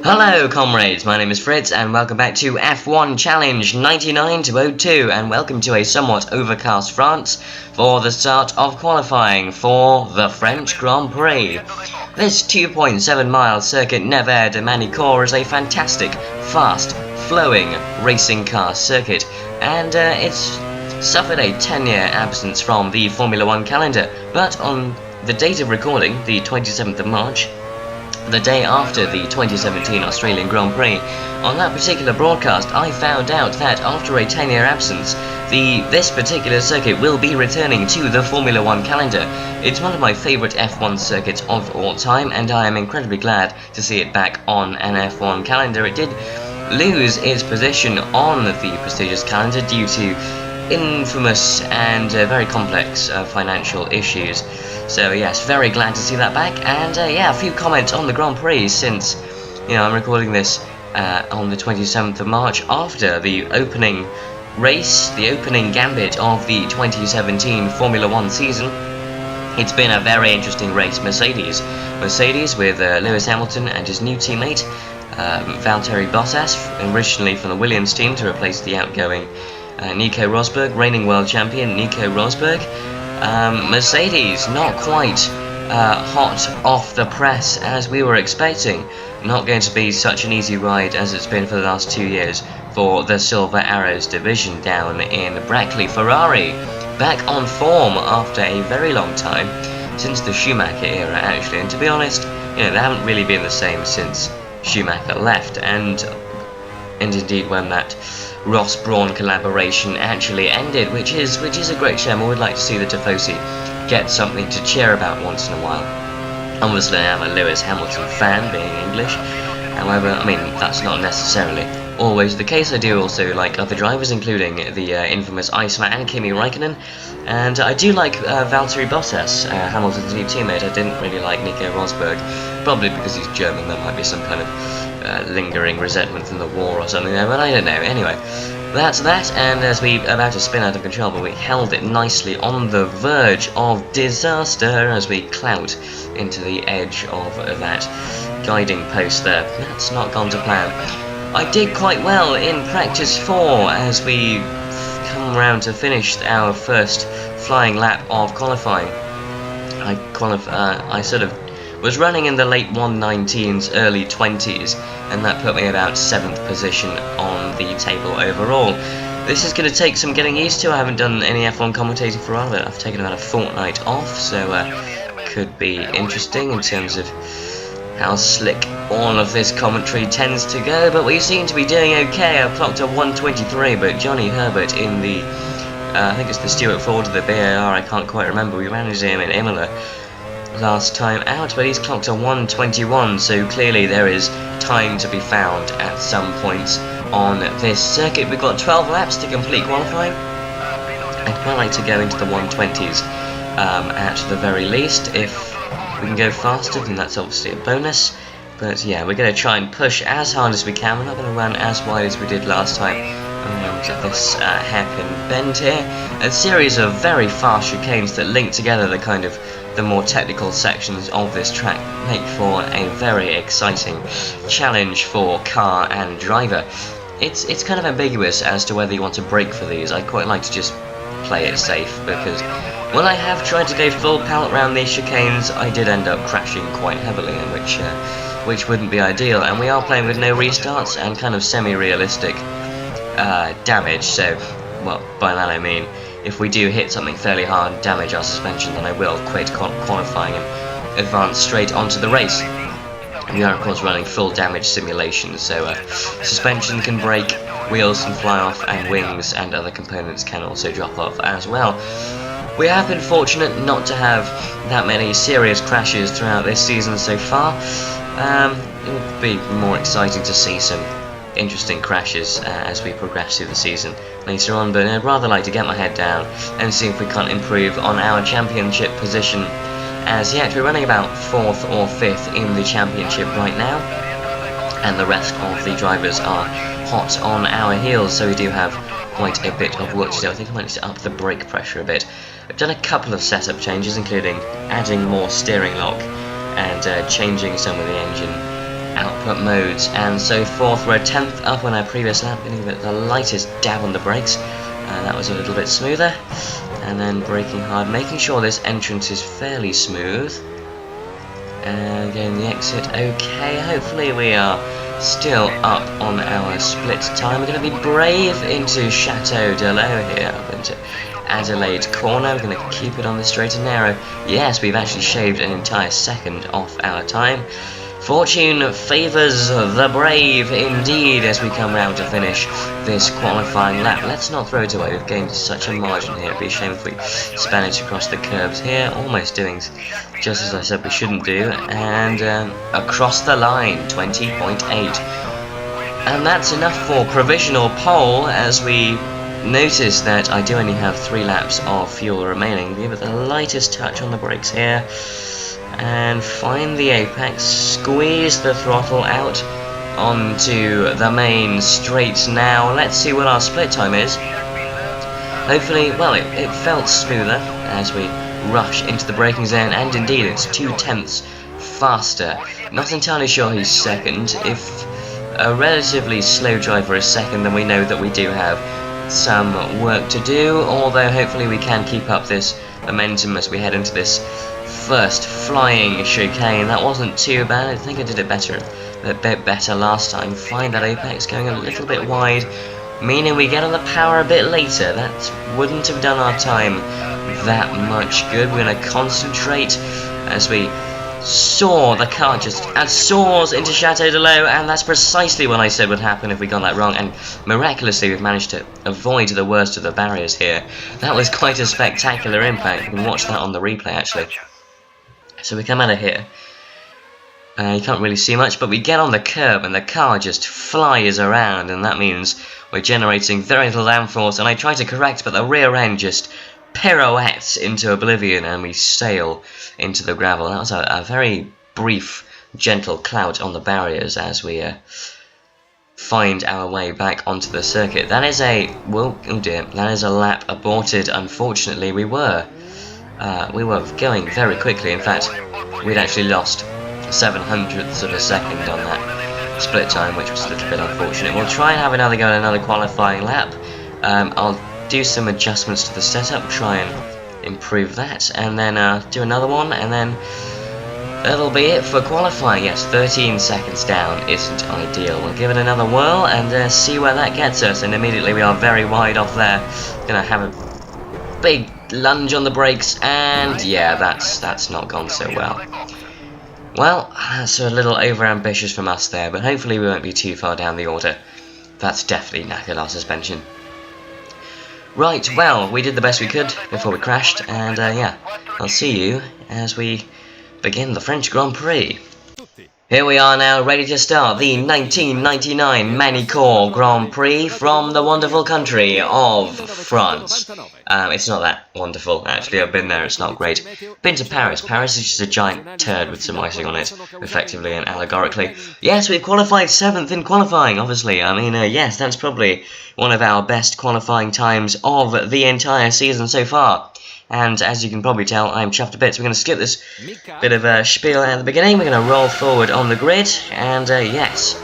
Hello comrades, my name is Fritz and welcome back to F1 Challenge 99-02 and welcome to a somewhat overcast France for the start of qualifying for the French Grand Prix. This 2.7 mile circuit Nevers de Magny Cours is a fantastic, fast, flowing racing car circuit and it's suffered a 10-year absence from the Formula 1 calendar, but on the date of recording, the 27th of March, the day after the 2017 Australian Grand Prix, on that particular broadcast I found out that after a 10-year absence, this particular circuit will be returning to the Formula 1 calendar. It's one of my favourite F1 circuits of all time and I am incredibly glad to see it back on an F1 calendar. It did lose its position on the prestigious calendar due to infamous and very complex financial issues. So yes, very glad to see that back, and yeah, a few comments on the Grand Prix since, I'm recording this on the 27th of March after the opening race, the opening gambit of the 2017 Formula 1 season. It's been a very interesting race. Mercedes with Lewis Hamilton and his new teammate, Valtteri Bottas, originally from the Williams team to replace the outgoing Nico Rosberg, reigning world champion Nico Rosberg. Mercedes not quite hot off the press as we were expecting. Not going to be such an easy ride as it's been for the last 2 years for the Silver Arrows division down in Brackley. Ferrari back on form after a very long time, since the Schumacher era actually, and to be honest, they haven't really been the same since Schumacher left, and indeed when that Ross-Brawn collaboration actually ended, which is a great shame. I would like to see the Tifosi get something to cheer about once in a while. Obviously I am a Lewis Hamilton fan, being English, however, that's not necessarily always the case. I do also like other drivers, including the infamous Iceman Kimi Räikkönen, and I do like Valtteri Bottas, Hamilton's new teammate. I didn't really like Nico Rosberg, probably because he's German. There might be some kind of lingering resentment from the war or something there, but I don't know. Anyway, that's that, and as we about to spin out of control, but we held it nicely on the verge of disaster as we clout into the edge of that guiding post there. That's not gone to plan. I did quite well in practice 4 as we come around to finish our first flying lap of qualifying. I sort of was running in the late 119s, early 20s, and that put me about 7th position on the table overall. This is going to take some getting used to. I haven't done any F1 commentating for a while, but I've taken about a fortnight off, so could be interesting in terms of how slick all of this commentary tends to go, but we seem to be doing okay. I've clocked a 123, but Johnny Herbert in the, I think it's the Stuart Ford of the BAR, I can't quite remember, we ran into him in Imola last time out, but he's clocked a 121, so clearly there is time to be found at some points on this circuit. We've got 12 laps to complete qualifying. I'd quite like to go into the 120s at the very least. If we can go faster, then that's obviously a bonus, but yeah, we're going to try and push as hard as we can. We're not going to run as wide as we did last time around this hairpin bend here. A series of very fast chicanes that link together the more technical sections of this track make for a very exciting challenge for car and driver. It's kind of ambiguous as to whether you want to brake for these. I quite like to just play it safe, because when I have tried to go full pallet around these chicanes, I did end up crashing quite heavily, which wouldn't be ideal, and we are playing with no restarts and kind of semi-realistic damage, so, well, by that I mean, if we do hit something fairly hard and damage our suspension, then I will quit qualifying and advance straight onto the race. We are of course running full damage simulations, so suspension can break, wheels can fly off, and wings and other components can also drop off as well. We have been fortunate not to have that many serious crashes throughout this season so far. It would be more exciting to see some interesting crashes as we progress through the season later on, but I'd rather like to get my head down and see if we can't improve on our championship position as yet. We're running about 4th or 5th in the championship right now, and the rest of the drivers are hot on our heels, so we do have quite a bit of work to do. I think I might need to up the brake pressure a bit. I've done a couple of setup changes, including adding more steering lock and changing some of the engine output modes. And so forth, we're a tenth up on our previous lap, getting the lightest dab on the brakes. That was a little bit smoother. And then braking hard, making sure this entrance is fairly smooth. And getting the exit okay. Hopefully we are still up on our split time. We're going to be brave into Chateau de l'Eau here, up into Adelaide Corner. We're going to keep it on the straight and narrow. Yes, we've actually shaved an entire second off our time. Fortune favours the brave indeed as we come round to finish this qualifying lap. Let's not throw it away, we've gained such a margin here. It'd be a shame if we Spanish across the curbs here, almost doing just as I said we shouldn't do. And across the line, 20.8. And that's enough for provisional pole, as we notice that I do only have 3 laps of fuel remaining. Give it the lightest touch on the brakes here. And find the apex, squeeze the throttle out onto the main straight now. Let's see what our split time is. Hopefully, well, it felt smoother as we rush into the braking zone, and indeed it's 0.2 faster. Not entirely sure who's second. If a relatively slow driver is second, then we know that we do have some work to do, although hopefully we can keep up this momentum as we head into this first flying chicane. That wasn't too bad. I think I did it a bit better last time. Find that apex going a little bit wide, meaning we get on the power a bit later. That wouldn't have done our time that much good. We're going to concentrate as we soar. The car just soars into Chateau de l'Eau, and that's precisely what I said would happen if we got that wrong, and miraculously we've managed to avoid the worst of the barriers here. That was quite a spectacular impact. You can watch that on the replay actually. So we come out of here. You can't really see much, but we get on the curb and the car just flies around, and that means we're generating very little downforce, and I try to correct, but the rear end just pirouettes into oblivion and we sail into the gravel. That was a very brief, gentle clout on the barriers as we find our way back onto the circuit. That is a, well, oh dear, that is a lap aborted, unfortunately. We were going very quickly. In fact, we'd actually lost 0.07 of a second on that split time, which was a little bit unfortunate. We'll try and have another go at another qualifying lap. I'll do some adjustments to the setup, try and improve that, and then do another one, and then that'll be it for qualifying. Yes, 13 seconds down isn't ideal. We'll give it another whirl and see where that gets us, and immediately we are very wide off there. Gonna have a big lunge on the brakes, and yeah, that's not gone so well. Well, that's a little over-ambitious from us there, but hopefully we won't be too far down the order. That's definitely knackered our suspension. Right, well, we did the best we could before we crashed, and yeah, I'll see you as we begin the French Grand Prix. Here we are now, ready to start the 1999 Magny Cours Grand Prix from the wonderful country of France. It's not that wonderful, actually. I've been there, it's not great. Been to Paris. Paris is just a giant turd with some icing on it, effectively and allegorically. Yes, we've qualified 7th in qualifying, obviously. I mean, yes, that's probably one of our best qualifying times of the entire season so far. And as you can probably tell, I'm chuffed to bits. We're going to skip this bit of a spiel at the beginning. We're going to roll forward on the grid, and yes,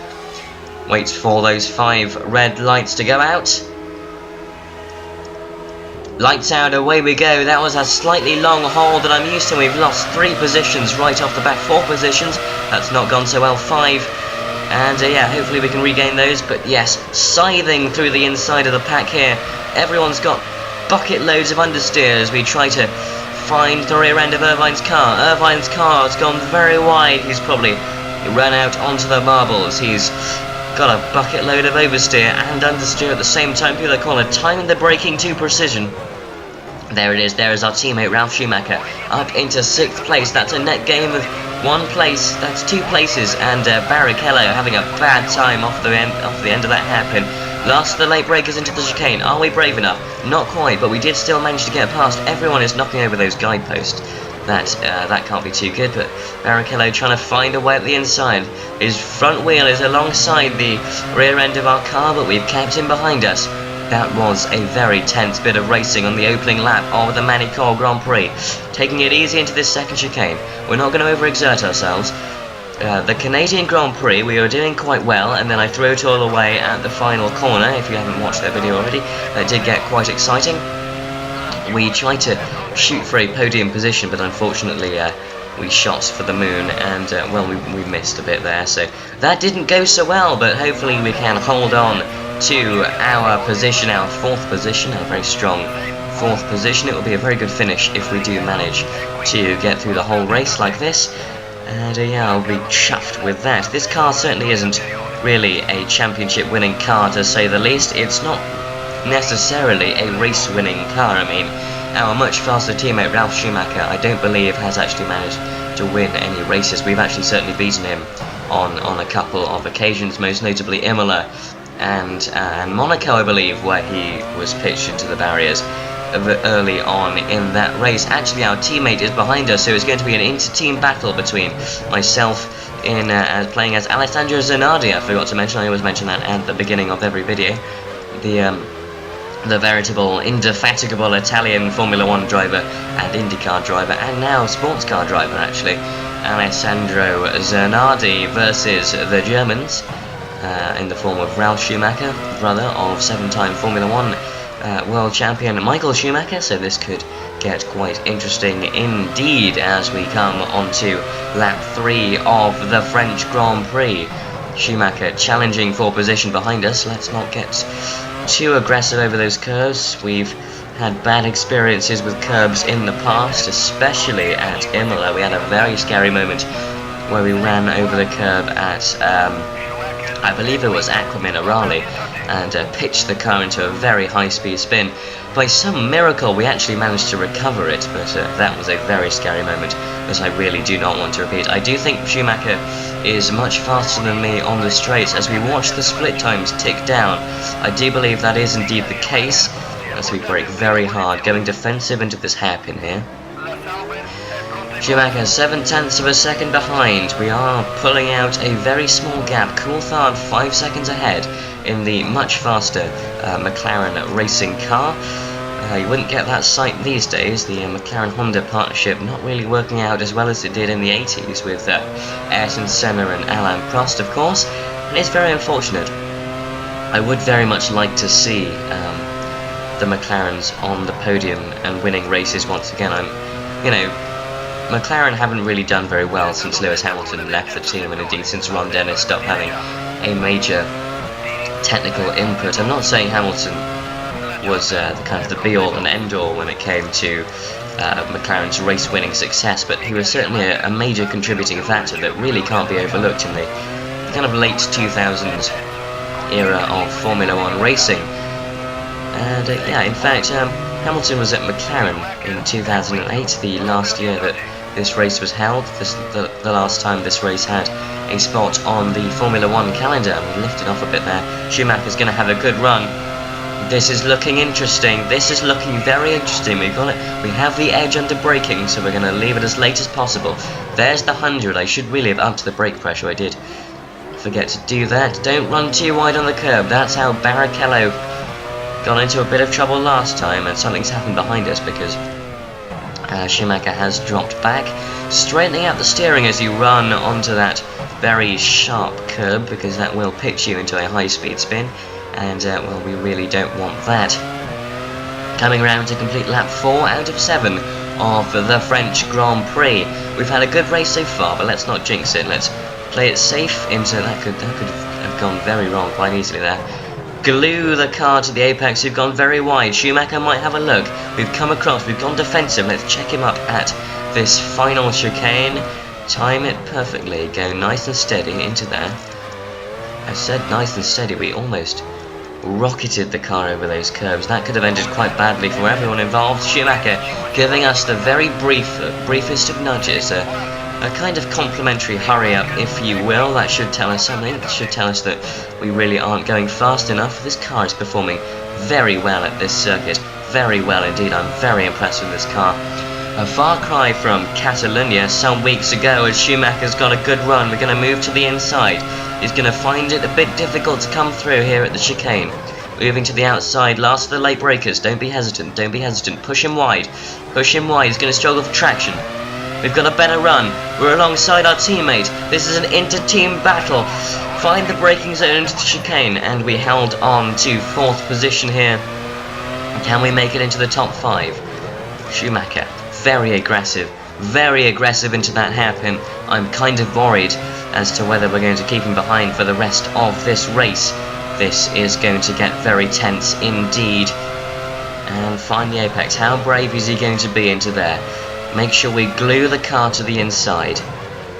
wait for those 5 red lights to go out. Lights out, away we go. That was a slightly long haul that I'm used to. We've lost 3 positions right off the bat, 4 positions. That's not gone so well, 5. And yeah, hopefully we can regain those. But yes, scything through the inside of the pack here. Everyone's got bucket loads of understeers. We try to find the rear end of Irvine's car. Irvine's car has gone very wide. He's probably run out onto the marbles. He's got a bucket load of oversteer and understeer at the same time through the corner, timing the braking to precision. There it is. There is our teammate Ralf Schumacher up into 6th place. That's a net gain of 1 place. That's 2 places. And Barrichello having a bad time off the end of that hairpin. Lost the late breakers into the chicane. Are we brave enough? Not quite, but we did still manage to get past. Everyone is knocking over those guideposts. That can't be too good, but Barrichello trying to find a way at the inside. His front wheel is alongside the rear end of our car, but we've kept him behind us. That was a very tense bit of racing on the opening lap of the Magny Cours Grand Prix. Taking it easy into this second chicane. We're not going to overexert ourselves. the Canadian Grand Prix, we were doing quite well, and then I threw it all away at the final corner. If you haven't watched that video already, it did get quite exciting. We tried to shoot for a podium position, but unfortunately we shot for the moon, and well, we missed a bit there, so that didn't go so well, but hopefully we can hold on to our position, our 4th position, a very strong 4th position. It will be a very good finish if we do manage to get through the whole race like this, and yeah, I'll be chuffed with that. This car certainly isn't really a championship winning car, to say the least. It's not necessarily a race winning car. I mean, our much faster teammate Ralf Schumacher, I don't believe has actually managed to win any races. We've actually certainly beaten him on a couple of occasions, most notably Imola and Monaco, I believe, where he was pitched into the barriers early on in that race. Actually, our teammate is behind us, so it's going to be an inter-team battle between myself in playing as Alessandro Zanardi. I forgot to mention, I always mention that at the beginning of every video. The veritable, indefatigable Italian Formula 1 driver and IndyCar driver, and now sports car driver, actually, Alessandro Zanardi versus the Germans, in the form of Ralf Schumacher, brother of 7-time Formula 1 world champion Michael Schumacher. So this could get quite interesting indeed as we come onto lap 3 of the French Grand Prix. Schumacher challenging for position behind us. Let's not get too aggressive over those curves. We've had bad experiences with curbs in the past, especially at Imola. We had a very scary moment where we ran over the curb at I believe it was Acqua Minerale, and pitched the car into a very high-speed spin. By some miracle, we actually managed to recover it, but that was a very scary moment that I really do not want to repeat. I do think Schumacher is much faster than me on the straights. As we watch the split times tick down, I do believe that is indeed the case, as we brake very hard, going defensive into this hairpin here. Schumacher 7/10 of a second behind. We are pulling out a very small gap. Coulthard 5 seconds ahead in the much faster McLaren racing car. You wouldn't get that sight these days. The McLaren-Honda partnership not really working out as well as it did in the 80s with Ayrton Senna and Alain Prost, of course. And it's very unfortunate. I would very much like to see the McLarens on the podium and winning races once again. McLaren haven't really done very well since Lewis Hamilton left the team, and indeed since Ron Dennis stopped having a major technical input. I'm not saying Hamilton was the be-all and end-all when it came to McLaren's race-winning success, but he was certainly a major contributing factor that really can't be overlooked in the kind of late 2000s era of Formula 1 racing. And yeah, in fact, Hamilton was at McLaren in 2008, the last year that this race was held, the last time this race had a spot on the Formula 1 calendar. We lifted off a bit there. Schumacher's going to have a good run. This is looking interesting. This is looking very interesting. We have the edge under braking, so we're going to leave it as late as possible. There's the 100. I should really have upped the brake pressure. I did forget to do that. Don't run too wide on the curb. That's how Barrichello got into a bit of trouble last time, and something's happened behind us because Schumacher has dropped back, straightening out the steering as you run onto that very sharp curb, because that will pitch you into a high-speed spin, and well, we really don't want that. Coming round to complete lap 4 out of 7 of the French Grand Prix. We've had a good race so far, but let's not jinx it. Let's play it safe. Into that could have gone very wrong quite easily there. Glue the car to the apex. We've gone very wide. Schumacher might have a look. We've come across. We've gone defensive. Let's check him up at this final chicane. Time it perfectly. Go nice and steady into there. I said nice and steady. We almost rocketed the car over those curbs. That could have ended quite badly for everyone involved. Schumacher giving us the very briefest of nudges. A kind of complimentary hurry-up, if you will. That should tell us something. It should tell us that we really aren't going fast enough. This car is performing very well at this circuit. Very well indeed. I'm very impressed with this car. A far cry from Catalonia some weeks ago, as Schumacher's got a good run. We're going to move to the inside. He's going to find it a bit difficult to come through here at the chicane. Moving to the outside, last of the late breakers. Don't be hesitant, don't be hesitant. Push him wide. Push him wide. He's going to struggle for traction. We've got a better run. We're alongside our teammate. This is an inter-team battle. Find the braking zone into the chicane, and we held on to 4th position here. Can we make it into the top 5? Schumacher, very aggressive into that hairpin. I'm kind of worried as to whether we're going to keep him behind for the rest of this race. This is going to get very tense indeed. And find the apex. How brave is he going to be into there? Make sure we glue the car to the inside.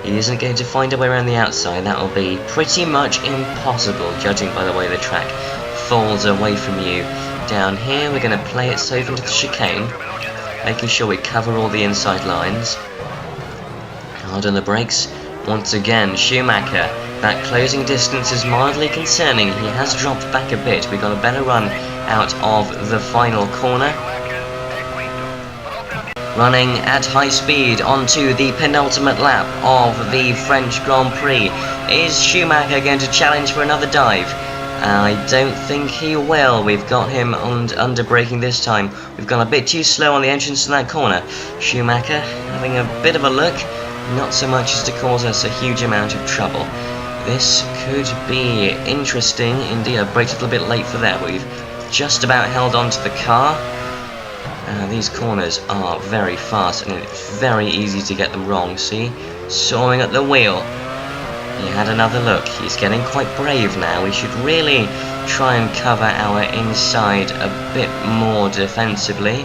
He isn't going to find a way around the outside. That will be pretty much impossible, judging by the way the track falls away from you. Down here, we're going to play it safe into the chicane, making sure we cover all the inside lines. Hard on the brakes. Once again, Schumacher. That closing distance is mildly concerning. He has dropped back a bit. We got a better run out of the final corner. Running at high speed onto the penultimate lap of the French Grand Prix. Is Schumacher going to challenge for another dive? I don't think he will. We've got him under braking this time. We've gone a bit too slow on the entrance to that corner. Schumacher having a bit of a look, not so much as to cause us a huge amount of trouble. This could be interesting indeed. I braked a little bit late for that, but we've just about held on to the car. These corners are very fast and it's very easy to get them wrong. See? Sawing at the wheel. He had another look. He's getting quite brave now. We should really try and cover our inside a bit more defensively.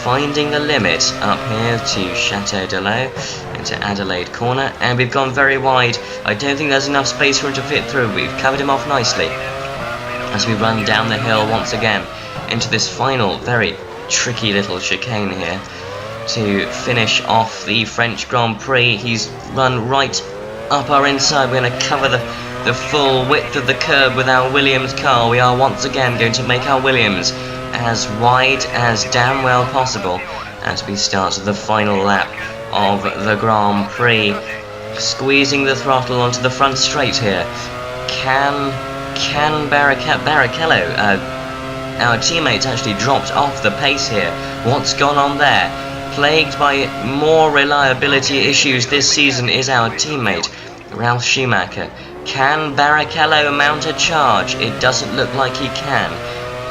Finding the limit up here to Chateau de l'Eau into Adelaide Corner, and we've gone very wide. I don't think there's enough space for him to fit through. We've covered him off nicely as we run down the hill once again into this final very tricky little chicane here to finish off the French Grand Prix. He's run right up our inside. We're going to cover the full width of the curb with our Williams car. We are once again going to make our Williams as wide as damn well possible as we start the final lap of the Grand Prix. Squeezing the throttle onto the front straight here. Can Barrichello, our teammates, actually dropped off the pace here? What's gone on there? Plagued by more reliability issues this season is our teammate, Ralf Schumacher. Can Barrichello mount a charge? It doesn't look like he can.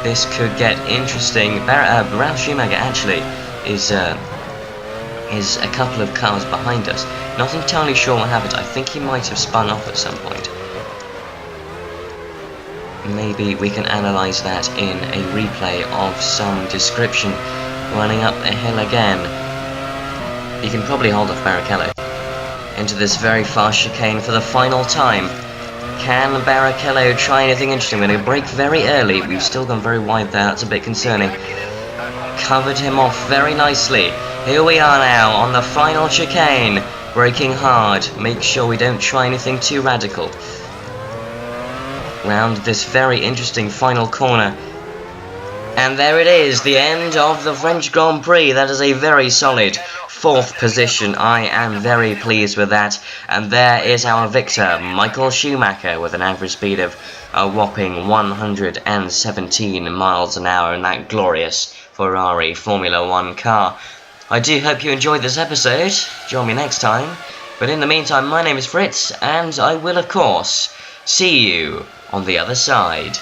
This could get interesting. Ralf Schumacher actually is a couple of cars behind us. Not entirely sure what happened. I think he might have spun off at some point. Maybe we can analyse that in a replay of some description. Running up the hill again. You can probably hold off Barrichello. Into this very fast chicane for the final time. Can Barrichello try anything interesting? We're going to brake very early. We've still gone very wide there. That's a bit concerning. Covered him off very nicely. Here we are now on the final chicane. Braking hard. Make sure we don't try anything too radical. Round this very interesting final corner. And there it is, the end of the French Grand Prix. That is a very solid 4th position. I am very pleased with that. And there is our victor, Michael Schumacher, with an average speed of a whopping 117 miles an hour in that glorious Ferrari Formula 1 car. I do hope you enjoyed this episode. Join me next time. But in the meantime, my name is Fritz, and I will, of course, see you on the other side.